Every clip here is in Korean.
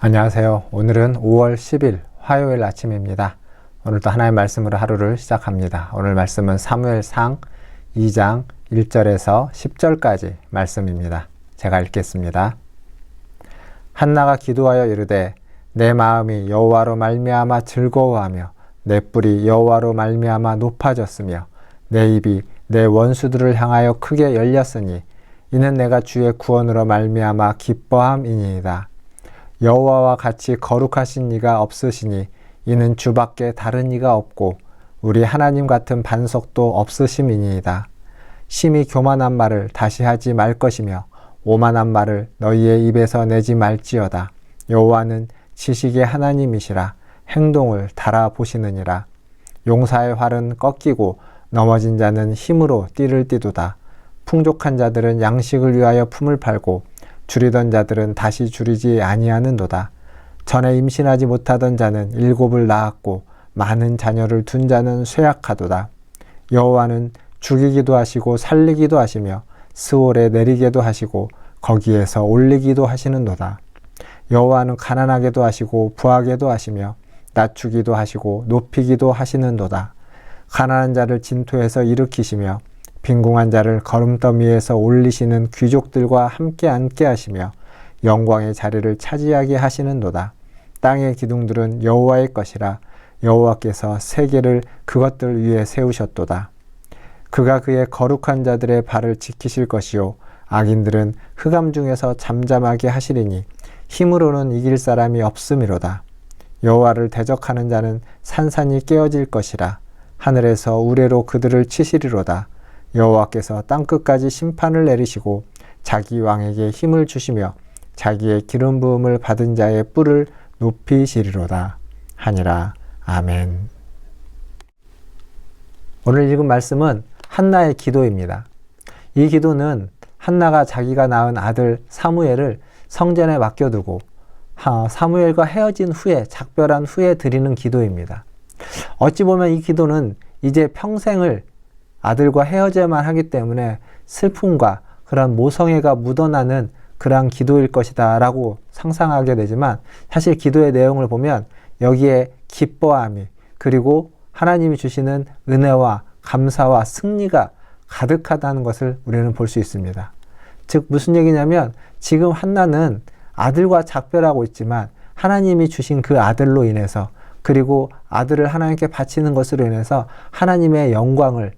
안녕하세요. 오늘은 5월 10일 화요일 아침입니다. 오늘도 하나님의 말씀으로 하루를 시작합니다. 오늘 말씀은 사무엘상 2장 1절에서 10절까지 말씀입니다. 제가 읽겠습니다. 한나가 기도하여 이르되 내 마음이 여호와로 말미암아 즐거워하며 내 뿔이 여호와로 말미암아 높아졌으며 내 입이 내 원수들을 향하여 크게 열렸으니 이는 내가 주의 구원으로 말미암아 기뻐함이니이다. 여호와와 같이 거룩하신 이가 없으시니 이는 주밖에 다른 이가 없고 우리 하나님 같은 반석도 없으심이니이다. 심히 교만한 말을 다시 하지 말 것이며 오만한 말을 너희의 입에서 내지 말지어다. 여호와는 지식의 하나님이시라 행동을 달아보시느니라. 용사의 활은 꺾이고 넘어진 자는 힘으로 띠를 띠도다. 풍족한 자들은 양식을 위하여 품을 팔고 줄이던 자들은 다시 줄이지 아니하는도다. 전에 임신하지 못하던 자는 7을 낳았고 많은 자녀를 둔 자는 쇠약하도다. 여호와는 죽이기도 하시고 살리기도 하시며 스올에 내리게도 하시고 거기에서 올리기도 하시는도다. 여호와는 가난하게도 하시고 부하게도 하시며 낮추기도 하시고 높이기도 하시는도다. 가난한 자를 진토에서 일으키시며 빈궁한 자를 거름더미에서 올리시는 귀족들과 함께 앉게 하시며 영광의 자리를 차지하게 하시는도다. 땅의 기둥들은 여호와의 것이라 여호와께서 세계를 그것들 위에 세우셨도다. 그가 그의 거룩한 자들의 발을 지키실 것이요 악인들은 흑암 중에서 잠잠하게 하시리니 힘으로는 이길 사람이 없음이로다. 여호와를 대적하는 자는 산산이 깨어질 것이라 하늘에서 우레로 그들을 치시리로다. 여호와께서 땅끝까지 심판을 내리시고 자기 왕에게 힘을 주시며 자기의 기름 부음을 받은 자의 뿔을 높이시리로다 하니라. 아멘. 오늘 읽은 말씀은 한나의 기도입니다. 이 기도는 한나가 자기가 낳은 아들 사무엘을 성전에 맡겨두고 사무엘과 헤어진 후에 작별한 후에 드리는 기도입니다. 어찌 보면 이 기도는 이제 평생을 아들과 헤어져야만 하기 때문에 슬픔과 그런 모성애가 묻어나는 그러한 기도일 것이다 라고 상상하게 되지만 사실 기도의 내용을 보면 여기에 기뻐함이 그리고 하나님이 주시는 은혜와 감사와 승리가 가득하다는 것을 우리는 볼 수 있습니다. 즉 무슨 얘기냐면 지금 한나는 아들과 작별하고 있지만 하나님이 주신 그 아들로 인해서 그리고 아들을 하나님께 바치는 것으로 인해서 하나님의 영광을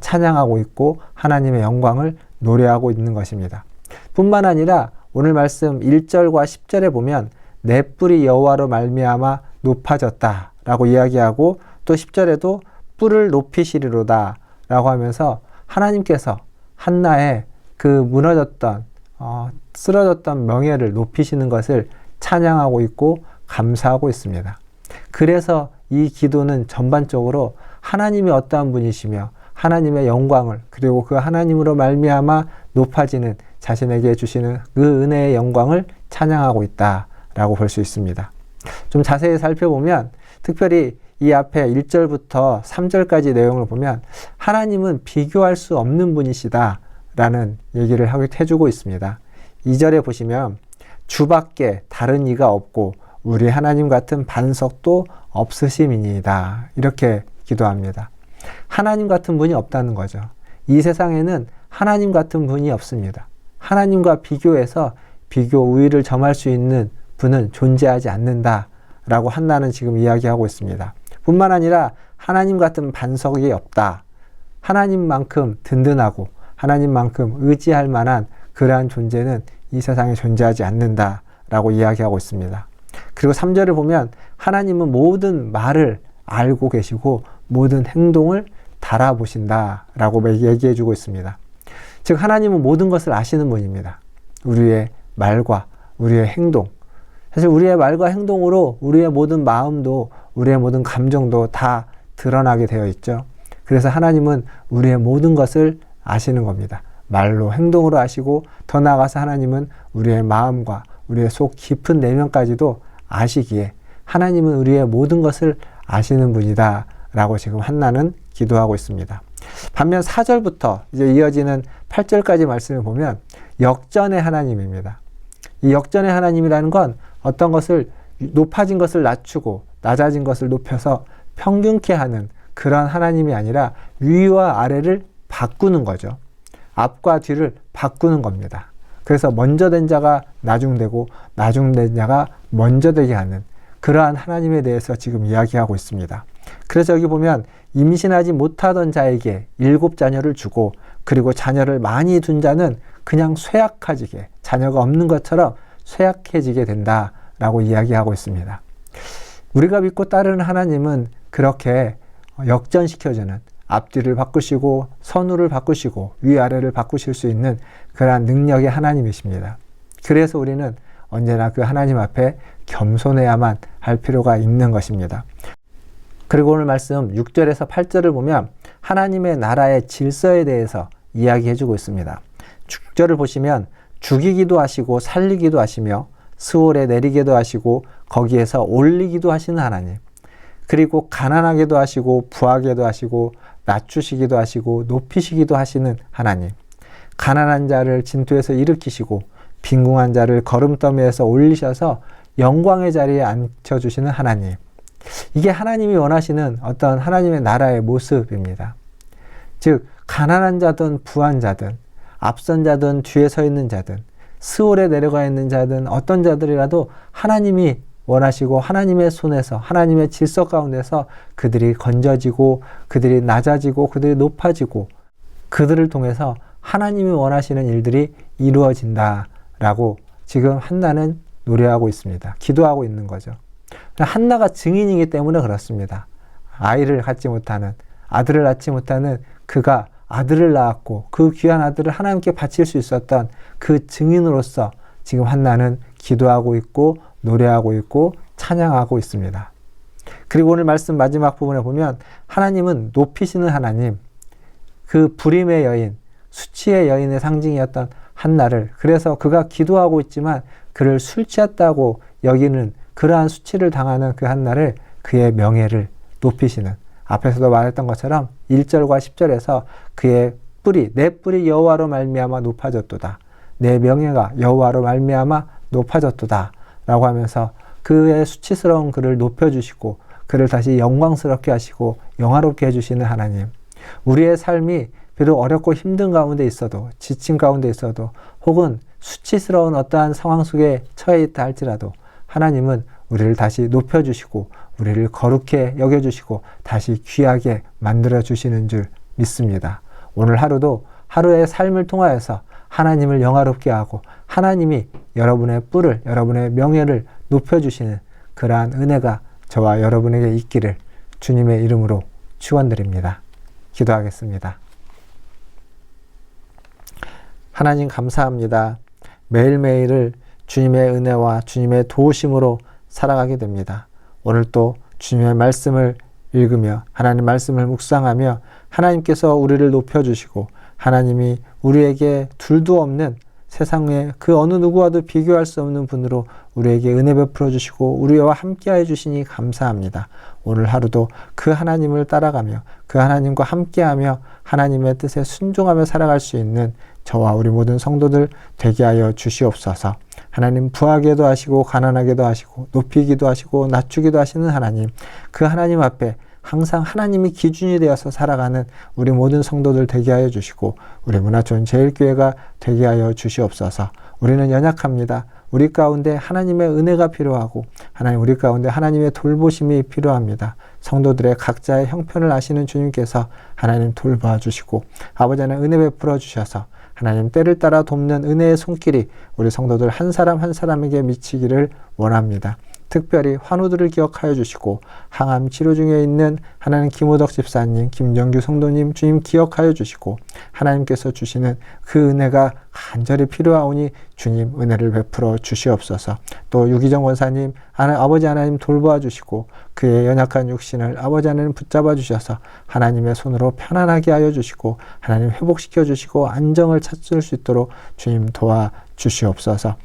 찬양하고 있고 하나님의 영광을 노래하고 있는 것입니다. 뿐만 아니라 오늘 말씀 1절과 10절에 보면 내 뿔이 여호와로 말미암아 높아졌다 라고 이야기하고 또 10절에도 뿔을 높이시리로다 라고 하면서 하나님께서 한나의 그 무너졌던 쓰러졌던 명예를 높이시는 것을 찬양하고 있고 감사하고 있습니다. 그래서 이 기도는 전반적으로 하나님이 어떠한 분이시며 하나님의 영광을 그리고 그 하나님으로 말미암아 높아지는 자신에게 주시는 그 은혜의 영광을 찬양하고 있다라고 볼 수 있습니다. 좀 자세히 살펴보면 특별히 이 앞에 1절부터 3절까지 내용을 보면 하나님은 비교할 수 없는 분이시다라는 얘기를 해주고 있습니다. 2절에 보시면 주밖에 다른 이가 없고 우리 하나님 같은 반석도 없으심이니이다 이렇게 기도합니다. 하나님 같은 분이 없다는 거죠. 이 세상에는 하나님 같은 분이 없습니다. 하나님과 비교해서 비교 우위를 점할 수 있는 분은 존재하지 않는다라고 한나는 지금 이야기하고 있습니다. 뿐만 아니라 하나님 같은 반석이 없다. 하나님만큼 든든하고 하나님만큼 의지할 만한 그러한 존재는 이 세상에 존재하지 않는다라고 이야기하고 있습니다. 그리고 3절을 보면 하나님은 모든 말을 알고 계시고 모든 행동을 달아보신다라고 얘기해주고 있습니다. 즉 하나님은 모든 것을 아시는 분입니다. 우리의 말과 우리의 행동, 사실 우리의 말과 행동으로 우리의 모든 마음도 우리의 모든 감정도 다 드러나게 되어 있죠. 그래서 하나님은 우리의 모든 것을 아시는 겁니다. 말로 행동으로 아시고 더 나아가서 하나님은 우리의 마음과 우리의 속 깊은 내면까지도 아시기에 하나님은 우리의 모든 것을 아시는 분이다 라고 지금 한나는 기도하고 있습니다. 반면 4절부터 이제 이어지는 8절까지 말씀을 보면 역전의 하나님입니다. 이 역전의 하나님이라는 건 어떤 것을 높아진 것을 낮추고 낮아진 것을 높여서 평균케 하는 그런 하나님이 아니라 위와 아래를 바꾸는 거죠. 앞과 뒤를 바꾸는 겁니다. 그래서 먼저 된 자가 나중되고 나중된 자가 먼저 되게 하는 그러한 하나님에 대해서 지금 이야기하고 있습니다. 그래서 여기 보면 임신하지 못하던 자에게 7자녀를 주고 그리고 자녀를 많이 둔 자는 그냥 쇠약해지게 자녀가 없는 것처럼 쇠약해지게 된다라고 이야기하고 있습니다. 우리가 믿고 따르는 하나님은 그렇게 역전시켜주는 앞뒤를 바꾸시고 선우를 바꾸시고 위아래를 바꾸실 수 있는 그러한 능력의 하나님이십니다. 그래서 우리는 언제나 그 하나님 앞에 겸손해야만 할 필요가 있는 것입니다. 그리고 오늘 말씀 6절에서 8절을 보면 하나님의 나라의 질서에 대해서 이야기해주고 있습니다. 6절을 보시면 죽이기도 하시고 살리기도 하시며 스올에 내리게도 하시고 거기에서 올리기도 하시는 하나님, 그리고 가난하게도 하시고 부하게도 하시고 낮추시기도 하시고 높이시기도 하시는 하나님, 가난한 자를 진토에서 일으키시고 빈궁한 자를 거름더미에서 올리셔서 영광의 자리에 앉혀주시는 하나님, 이게 하나님이 원하시는 어떤 하나님의 나라의 모습입니다. 즉 가난한 자든 부한 자든 앞선 자든 뒤에 서 있는 자든 스올에 내려가 있는 자든 어떤 자들이라도 하나님이 원하시고 하나님의 손에서 하나님의 질서 가운데서 그들이 건져지고 그들이 낮아지고 그들이 높아지고 그들을 통해서 하나님이 원하시는 일들이 이루어진다라고 지금 한나는 노래하고 있습니다. 기도하고 있는 거죠. 한나가 증인이기 때문에 그렇습니다. 아이를 갖지 못하는, 아들을 낳지 못하는 그가 아들을 낳았고 그 귀한 아들을 하나님께 바칠 수 있었던 그 증인으로서 지금 한나는 기도하고 있고 노래하고 있고 찬양하고 있습니다. 그리고 오늘 말씀 마지막 부분에 보면 하나님은 높이시는 하나님, 그 불임의 여인, 수치의 여인의 상징이었던 한나를, 그래서 그가 기도하고 있지만 그를 술 취했다고 여기는 그러한 수치를 당하는 그 한나를, 그의 명예를 높이시는, 앞에서도 말했던 것처럼 1절과 10절에서 그의 뿌리, 내 뿌리 여호와로 말미암아 높아졌도다, 내 명예가 여호와로 말미암아 높아졌도다 라고 하면서 그의 수치스러운 그를 높여주시고 그를 다시 영광스럽게 하시고 영화롭게 해주시는 하나님, 우리의 삶이 비록 어렵고 힘든 가운데 있어도, 지친 가운데 있어도, 혹은 수치스러운 어떠한 상황 속에 처해 있다 할지라도 하나님은 우리를 다시 높여주시고 우리를 거룩해 여겨주시고 다시 귀하게 만들어주시는 줄 믿습니다. 오늘 하루도 하루의 삶을 통하여서 하나님을 영화롭게 하고 하나님이 여러분의 뿔을, 여러분의 명예를 높여주시는 그러한 은혜가 저와 여러분에게 있기를 주님의 이름으로 축원드립니다. 기도하겠습니다. 하나님 감사합니다. 매일매일을 주님의 은혜와 주님의 도우심으로 살아가게 됩니다. 오늘 또 주님의 말씀을 읽으며 하나님 말씀을 묵상하며 하나님께서 우리를 높여주시고 하나님이 우리에게 둘도 없는 세상에 그 어느 누구와도 비교할 수 없는 분으로 우리에게 은혜 베풀어 주시고 우리와 함께해 주시니 감사합니다. 오늘 하루도 그 하나님을 따라가며 그 하나님과 함께하며 하나님의 뜻에 순종하며 살아갈 수 있는 저와 우리 모든 성도들 되게 하여 주시옵소서. 하나님 부하게도 하시고 가난하게도 하시고 높이기도 하시고 낮추기도 하시는 하나님, 그 하나님 앞에 항상 하나님이 기준이 되어서 살아가는 우리 모든 성도들 되게 하여 주시고 우리 문화촌 제일교회가 되게 하여 주시옵소서. 우리는 연약합니다. 우리 가운데 하나님의 은혜가 필요하고 하나님 우리 가운데 하나님의 돌보심이 필요합니다. 성도들의 각자의 형편을 아시는 주님께서 하나님 돌봐 주시고 아버지 하나님 은혜 베풀어 주셔서 하나님 때를 따라 돕는 은혜의 손길이 우리 성도들 한 사람 한 사람에게 미치기를 원합니다. 특별히 환우들을 기억하여 주시고 항암 치료 중에 있는 하나님 김호덕 집사님, 김정규 성도님 주님 기억하여 주시고 하나님께서 주시는 그 은혜가 간절히 필요하오니 주님 은혜를 베풀어 주시옵소서. 또 유기정 원사님 아버지 하나님 돌보아 주시고 그의 연약한 육신을 아버지 하나님 붙잡아 주셔서 하나님의 손으로 편안하게 하여 주시고 하나님 회복시켜 주시고 안정을 찾을 수 있도록 주님 도와 주시옵소서.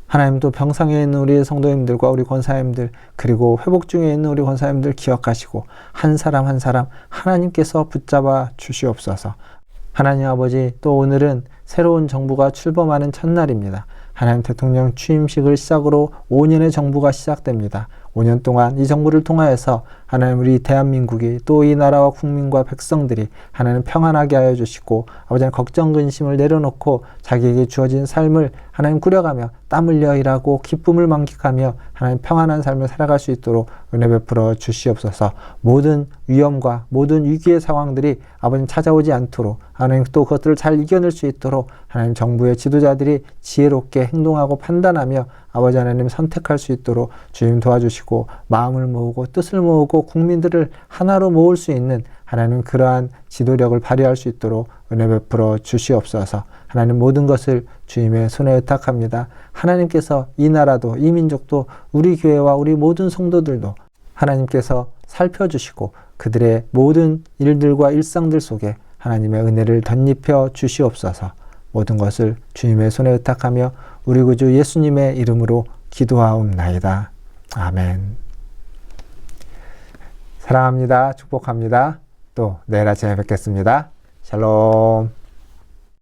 하나님도 병상에 있는 우리 성도님들과 우리 권사님들 그리고 회복 중에 있는 우리 권사님들 기억하시고 한 사람 한 사람 하나님께서 붙잡아 주시옵소서. 하나님 아버지, 또 오늘은 새로운 정부가 출범하는 첫날입니다. 하나님 대통령 취임식을 시작으로 5년의 정부가 시작됩니다. 5년 동안 이 정부를 통하여서 하나님 우리 대한민국이 또 이 나라와 국민과 백성들이 하나님 평안하게 하여 주시고 아버지 걱정 근심을 내려놓고 자기에게 주어진 삶을 하나님 꾸려가며 땀 흘려 일하고 기쁨을 만끽하며 하나님 평안한 삶을 살아갈 수 있도록 은혜 베풀어 주시옵소서. 모든 위험과 모든 위기의 상황들이 아버님 찾아오지 않도록 하나님 또 그것들을 잘 이겨낼 수 있도록 하나님 정부의 지도자들이 지혜롭게 행동하고 판단하며 아버지 하나님 선택할 수 있도록 주님 도와주시고 마음을 모으고 뜻을 모으고 국민들을 하나로 모을 수 있는 하나님 그러한 지도력을 발휘할 수 있도록 은혜 베풀어 주시옵소서. 하나님 모든 것을 주님의 손에 의탁합니다. 하나님께서 이 나라도 이 민족도 우리 교회와 우리 모든 성도들도 하나님께서 살펴주시고 그들의 모든 일들과 일상들 속에 하나님의 은혜를 덧입혀 주시옵소서. 모든 것을 주님의 손에 의탁하며 우리 구주 예수님의 이름으로 기도하옵나이다. 아멘. 사랑합니다. 축복합니다. 또 내일 아침에 뵙겠습니다. 샬롬.